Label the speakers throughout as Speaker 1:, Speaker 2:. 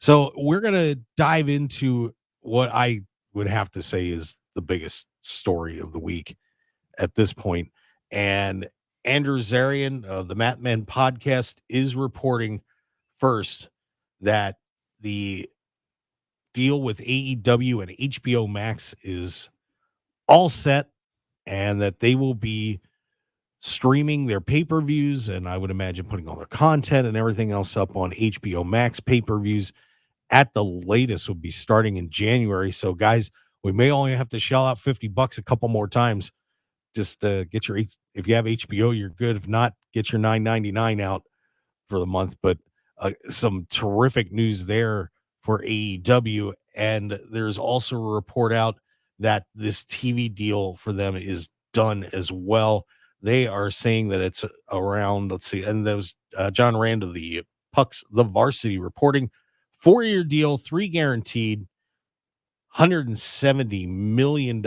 Speaker 1: So we're going to dive into what I would have to say is the biggest story of the week at this point. And Andrew Zarian of the Matt Men podcast is reporting first that the deal with AEW and HBO Max is all set and that they will be streaming their pay-per-views, and I would imagine putting all their content and everything else up on HBO Max pay-per-views at the latest would be starting in January. So guys, we may only have to shell out $50 a couple more times. Just get your, if you have HBO, you're good. If not, get your $9.99 out for the month. But some terrific news there for AEW. And there's also a report out that this TV deal for them is done as well. They are saying that it's around, let's see, and there was John Rand of the Pucks, the Varsity, reporting 4-year deal, 3 guaranteed, $170 million.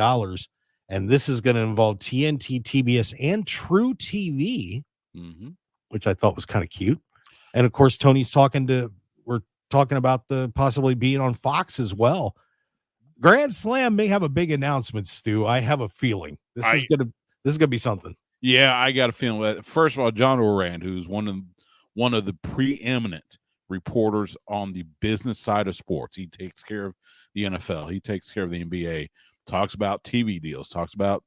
Speaker 1: And this is going to involve TNT, TBS, and True TV, which I thought was kind of cute. And of course, we're talking about the possibly being on Fox as well. Grand Slam may have a big announcement, Stu. I have a feeling this is gonna be something.
Speaker 2: Yeah, I got a feeling that. First of all, John Orand, who's one of the preeminent reporters on the business side of sports. He takes care of the NFL. He takes care of the NBA. Talks about TV deals. Talks about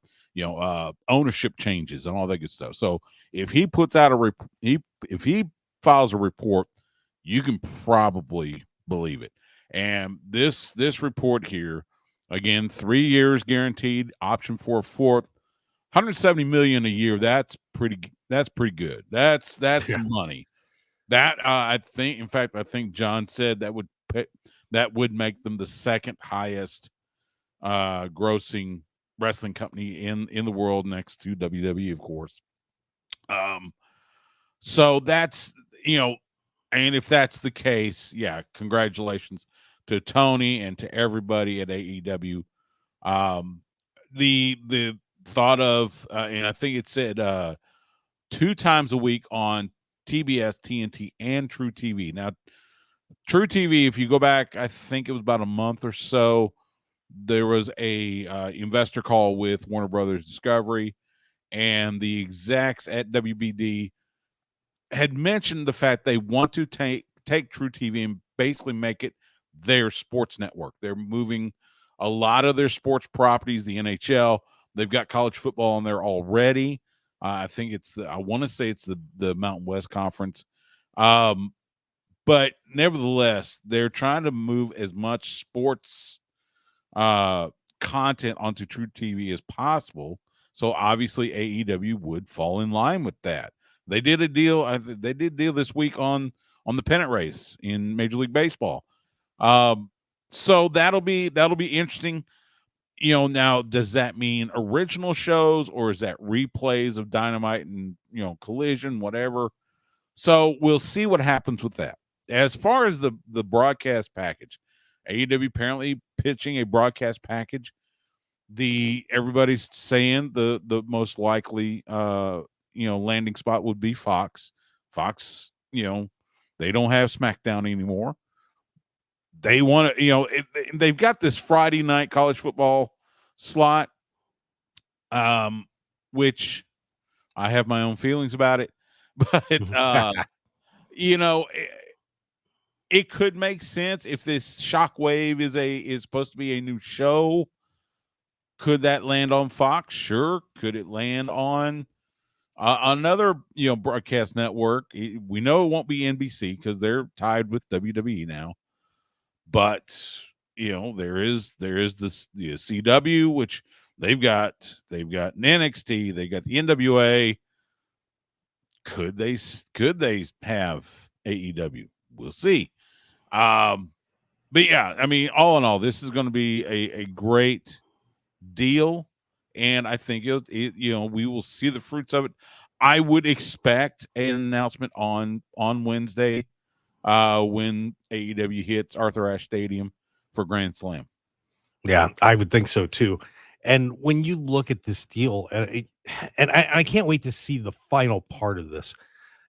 Speaker 2: ownership changes and all that good stuff. So if he puts out if he files a report, you can probably believe it. And this report here, again, 3 years guaranteed, option for a fourth, $170 million a year. That's pretty good. That's some money. That I think John said that would make them the second highest grossing wrestling company in the world, next to WWE, of course. So that's, and if that's the case, yeah, congratulations to Tony and to everybody at AEW. The thought of, and I think it said 2 times a week on TBS, TNT, and True TV. Now, True TV, if you go back, I think it was about a month or so, there was a investor call with Warner Brothers Discovery, and the execs at WBD had mentioned the fact they want to take True TV and basically make it their sports network. They're moving a lot of their sports properties, the NHL. They've got college football on there already. I think I want to say it's the Mountain West Conference. But nevertheless, they're trying to move as much sports content onto True TV as possible. So obviously AEW would fall in line with that. They did a deal. They did a deal this week on the pennant race in Major League Baseball. So that'll be interesting. Now, does that mean original shows, or is that replays of Dynamite and, Collision, whatever? So we'll see what happens with that. As far as the broadcast package, AEW apparently pitching a broadcast package. Everybody's saying the most likely landing spot would be Fox. Fox, they don't have SmackDown anymore. They want to, they've got this Friday night college football slot, which I have my own feelings about it, but it could make sense if this Shockwave is supposed to be a new show. Could that land on Fox? Sure. Could it land on another broadcast network? We know it won't be NBC because they're tied with WWE now. But there is this CW, which they've got an NXT, they got the NWA. Could they have AEW? We'll see. But yeah, I mean, all in all, this is going to be a great deal, and I think we will see the fruits of it. I would expect an announcement on Wednesday when AEW hits Arthur Ashe Stadium for Grand Slam.
Speaker 1: Yeah, I would think so too. And when you look at this deal, and I can't wait to see the final part of this.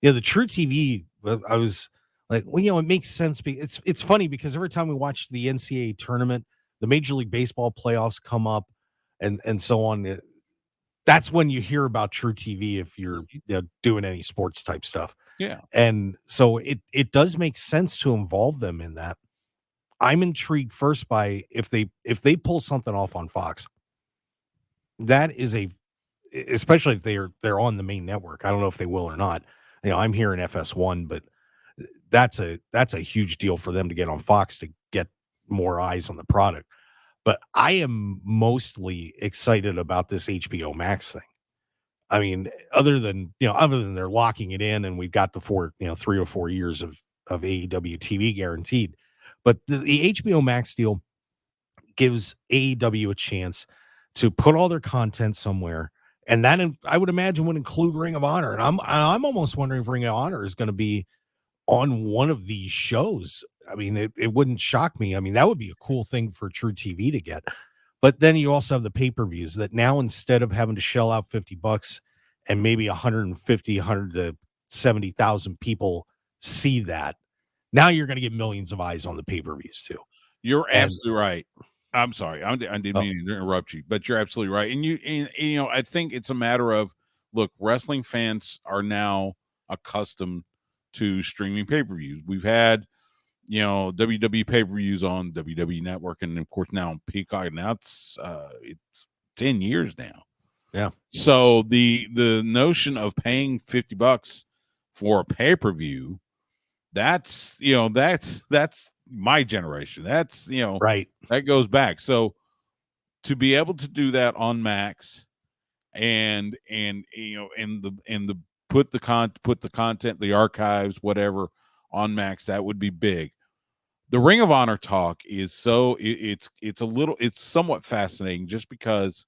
Speaker 1: The True TV, I was Like, well, it makes sense. It's funny because every time we watch the NCAA tournament, the Major League Baseball playoffs come up, and so on. That's when you hear about True TV if you're doing any sports type stuff.
Speaker 2: Yeah.
Speaker 1: And so it does make sense to involve them in that. I'm intrigued first by if they pull something off on Fox. That is especially if they're on the main network. I don't know if they will or not. I'm here in FS1, but that's a huge deal for them to get on Fox to get more eyes on the product. But I am mostly excited about this HBO Max thing. I mean, other than they're locking it in and we've got the 3 or 4 years of AEW TV guaranteed. But the HBO Max deal gives AEW a chance to put all their content somewhere. And that I would imagine would include Ring of Honor. And I'm almost wondering if Ring of Honor is going to be on one of these shows. I mean, it wouldn't shock me. I mean, that would be a cool thing for True TV to get. But then you also have the pay-per-views that now, instead of having to shell out $50 and maybe 100 to 70,000 people see that, now you're going to get millions of eyes on the pay-per-views too.
Speaker 2: You're absolutely right. I'm sorry. I didn't mean to interrupt you, but you're absolutely right. And I think it's a matter of, look, wrestling fans are now accustomed to streaming pay-per-views. We've had, WWE pay-per-views on WWE Network, and of course now on Peacock. Now it's 10 years now.
Speaker 1: Yeah.
Speaker 2: So the notion of paying $50 for a pay-per-view, that's my generation. That's
Speaker 1: right.
Speaker 2: That goes back. So to be able to do that on Max and put the content, the archives, whatever on Max, that would be big. The Ring of Honor talk is it's somewhat fascinating just because.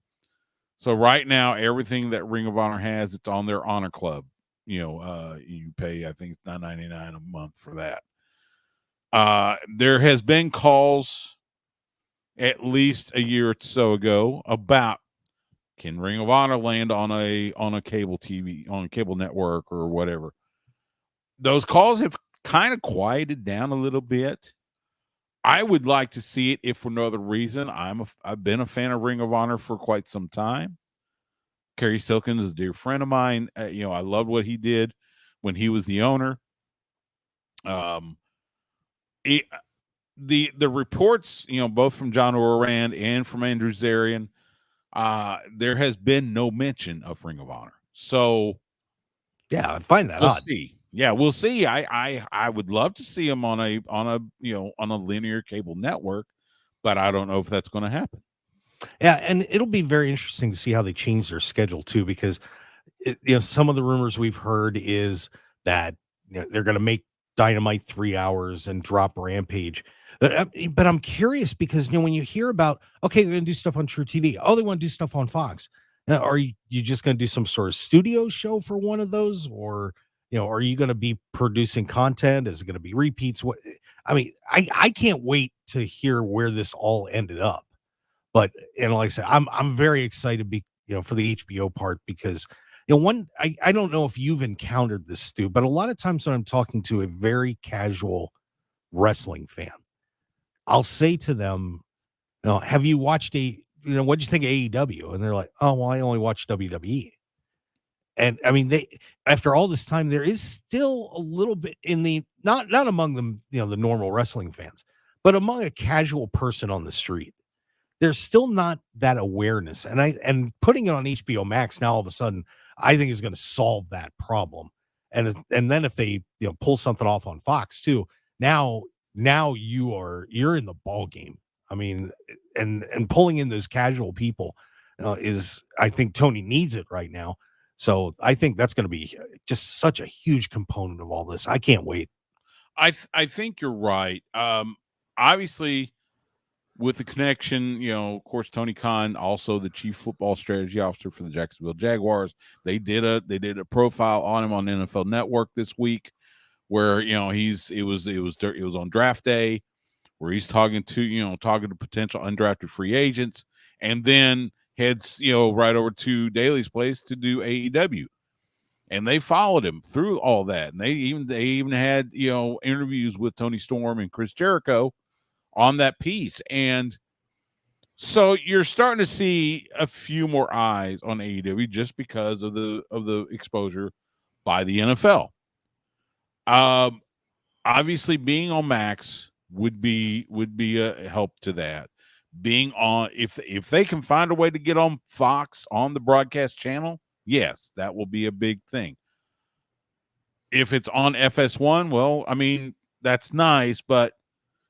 Speaker 2: So right now, everything that Ring of Honor has, it's on their Honor Club. You pay, I think it's $9.99 a month for that. There has been calls at least a year or so ago about, can Ring of Honor land on a cable TV, on a cable network or whatever. Those calls have kind of quieted down a little bit. I would like to see it, if for no other reason. I've been a fan of Ring of Honor for quite some time. Kerry Silkins is a dear friend of mine. I loved what he did when he was the owner. The reports, both from John Orand and from Andrew Zarian, there has been no mention of Ring of Honor. So,
Speaker 1: yeah, I find that
Speaker 2: we'll
Speaker 1: odd.
Speaker 2: see. Yeah, we'll see. I would love to see him on a linear cable network, but I don't know if that's going to happen.
Speaker 1: Yeah, and it'll be very interesting to see how they change their schedule too, because some of the rumors we've heard is that they're going to make Dynamite 3 hours and drop Rampage. But I'm curious because when you hear about, okay, they're going to do stuff on True TV. Oh, they want to do stuff on Fox. Are you just going to do some sort of studio show for one of those, or are you going to be producing content? Is it going to be repeats? What I mean, I can't wait to hear where this all ended up. But like I said, I'm very excited for the HBO part, because I don't know if you've encountered this, Stu, but a lot of times when I'm talking to a very casual wrestling fan, I'll say to them, have you watched what'd you think of AEW? And they're like, oh, well, I only watch WWE. And I mean, after all this time, there is still a little bit in the, not among them, the normal wrestling fans, but among a casual person on the street. There's still not that awareness. And putting it on HBO Max now all of a sudden, I think is going to solve that problem. And then if they pull something off on Fox too, now you're in the ball game. I mean, and pulling in those casual people is, I think Tony needs it right now. So I think that's going to be just such a huge component of all this. I can't wait.
Speaker 2: I think you're right. Obviously, with the connection, of course, Tony Khan, also the chief football strategy officer for the Jacksonville Jaguars. They did a profile on him on NFL Network this week, where it was on draft day, where he's talking to potential undrafted free agents, and then heads right over to Daly's place to do AEW. and they followed him through all that. And they even had, interviews with Tony Storm and Chris Jericho on that piece. And so you're starting to see a few more eyes on AEW just because of the exposure by the NFL. Obviously being on Max would be a help to that. Being on, if they can find a way to get on Fox on the broadcast channel, yes, that will be a big thing. If it's on FS1, well, I mean, that's nice, but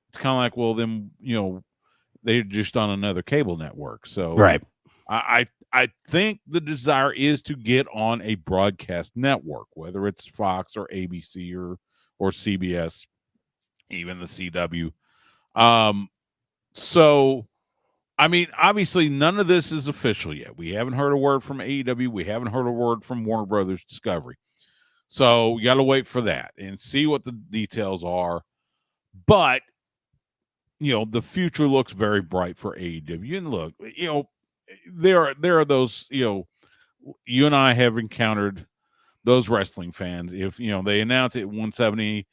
Speaker 2: it's kind of like, well, then, they're just on another cable network. So
Speaker 1: Right.
Speaker 2: I think the desire is to get on a broadcast network, whether it's Fox or ABC or CBS, even the CW. So, I mean, obviously none of this is official yet. We haven't heard a word from AEW. We haven't heard a word from Warner Brothers Discovery. So we got to wait for that and see what the details are. But, the future looks very bright for AEW. And look, there are those, you and I have encountered those wrestling fans. If, they announce it at 170,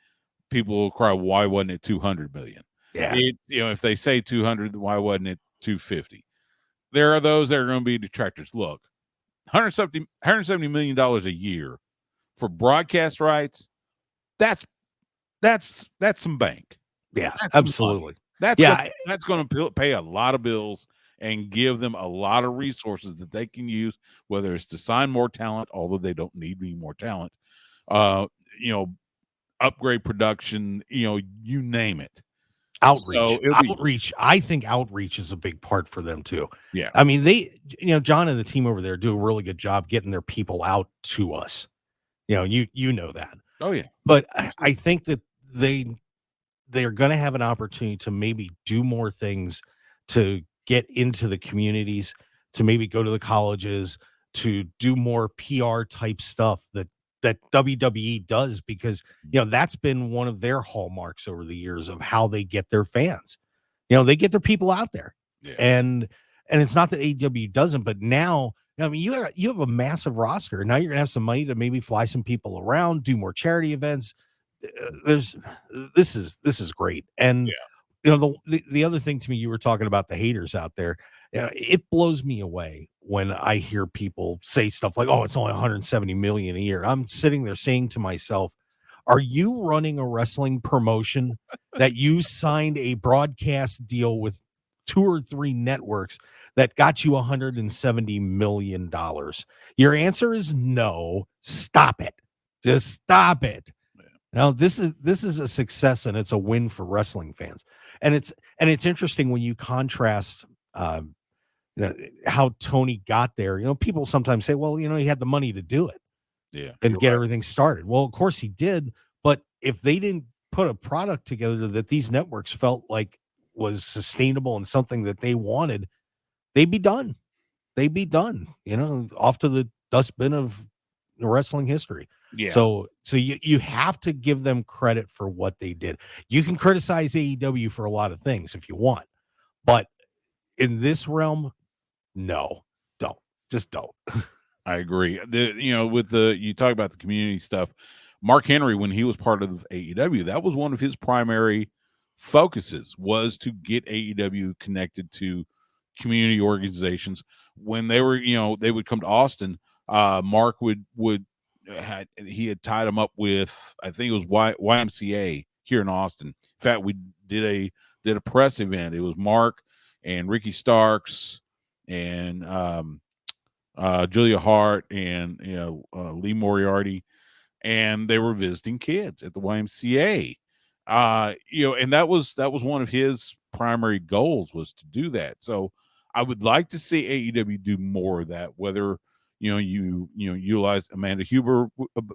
Speaker 2: people will cry, why wasn't it 200 million?
Speaker 1: Yeah.
Speaker 2: If they say 200, why wasn't it 250? There are those that are going to be detractors. Look, $170 million a year for broadcast rights. That's some bank.
Speaker 1: Yeah,
Speaker 2: That's
Speaker 1: absolutely.
Speaker 2: That's going to pay a lot of bills and give them a lot of resources that they can use, whether it's to sign more talent, although they don't need any more talent, upgrade production, you name it.
Speaker 1: Outreach. I think outreach is a big part for them too.
Speaker 2: Yeah.
Speaker 1: I mean, John and the team over there do a really good job getting their people out to us. You know that.
Speaker 2: Oh yeah.
Speaker 1: But I think that they're going to have an opportunity to maybe do more things to get into the communities, to maybe go to the colleges, to do more PR type stuff that WWE does, because, that's been one of their hallmarks over the years of how they get their fans. They get their people out there.
Speaker 2: Yeah.
Speaker 1: And it's not that AEW doesn't, but now, I mean, you have a massive roster. Now you're going to have some money to maybe fly some people around, do more charity events. This is great. And the other thing to me, you were talking about the haters out there. It blows me away when I hear people say stuff like, oh, it's only 170 million a year. I'm sitting there saying to myself, are you running a wrestling promotion that you signed a broadcast deal with 2 or 3 networks that got you $170 million? Your answer is no. Stop it. Just stop it. Now, this is a success, and it's a win for wrestling fans. And it's interesting when you contrast how Tony got there. People sometimes say, well, he had the money to do it, and get everything started. Well, of course he did, but if they didn't put a product together that these networks felt like was sustainable and something that they wanted, they'd be done. Off to the dustbin of wrestling history.
Speaker 2: Yeah.
Speaker 1: So you have to give them credit for what they did. You can criticize AEW for a lot of things if you want, but in this realm, no, don't. Just don't.
Speaker 2: I agree. You talk about the community stuff. Mark Henry, when he was part of AEW, that was one of his primary focuses, was to get AEW connected to community organizations. When they were, they would come to Austin, Mark he had tied him up with, I think it was YMCA here in Austin. In fact, we did a press event. It was Mark and Ricky Starks and Julia Hart and Lee Moriarty, and they were visiting kids at the YMCA. And that was one of his primary goals, was to do that. So I would like to see AEW do more of that, whether you utilize Amanda Huber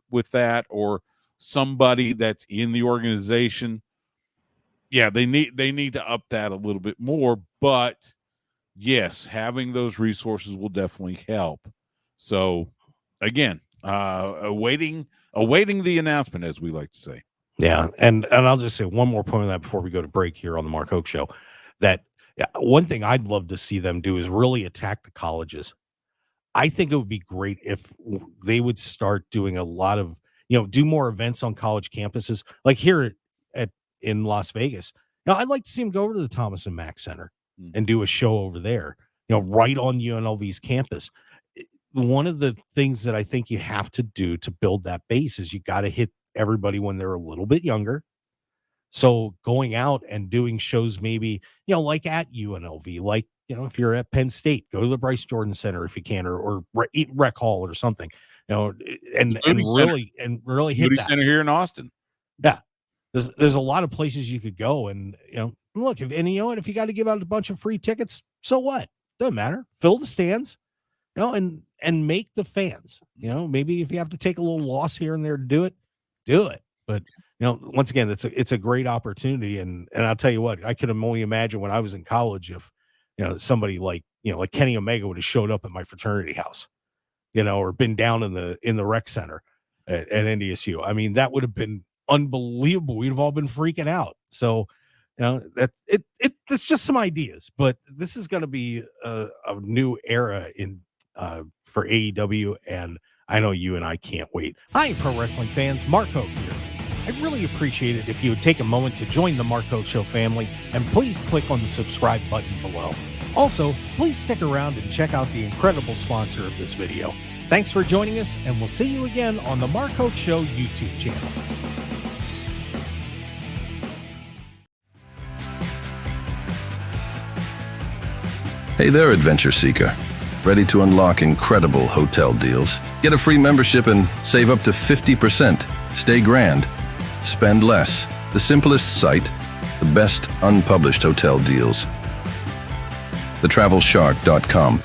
Speaker 2: with that, or somebody that's in the organization. Yeah, they need to up that a little bit more, but yes, having those resources will definitely help. So again, awaiting the announcement, as we like to say.
Speaker 1: Yeah, and I'll just say one more point on that before we go to break here on the Mark Hoke Show. That one thing I'd love to see them do is really attack the colleges. I think it would be great if they would start doing a lot of, do more events on college campuses, like here in Las Vegas. Now, I'd like to see them go over to the Thomas and Mack Center and do a show over there, right on UNLV's campus. One of the things that I think you have to do to build that base is you got to hit everybody when they're a little bit younger. So going out and doing shows, maybe, like at UNLV, like, if you're at Penn State, go to the Bryce Jordan Center if you can, or Rec Hall or something, and really hit that
Speaker 2: center here in Austin.
Speaker 1: Yeah. There's a lot of places you could go, and, look, if you got to give out a bunch of free tickets, so what? Doesn't matter. Fill the stands, and make the fans, maybe if you have to take a little loss here and there to do it. But, once again, it's a great opportunity. And I'll tell you what, I could only imagine when I was in college, if, somebody like Kenny Omega would have showed up at my fraternity house, or been down in the rec center at NDSU. I mean, that would have been unbelievable. We'd have all been freaking out. So, it's just some ideas, but this is going to be a new era for AEW, and I know you and I can't wait. Hi, pro wrestling fans. Mark Hoke here. I'd really appreciate it if you would take a moment to join the Mark Hoke Show family, and please click on the subscribe button below. Also, please stick around and check out the incredible sponsor of this video. Thanks for joining us, and we'll see you again on the Mark Hoke Show YouTube channel.
Speaker 3: Hey there, adventure seeker. Ready to unlock incredible hotel deals? Get a free membership and save up to 50%. Stay grand. Spend less. The simplest site. The best unpublished hotel deals. TheTravelShark.com.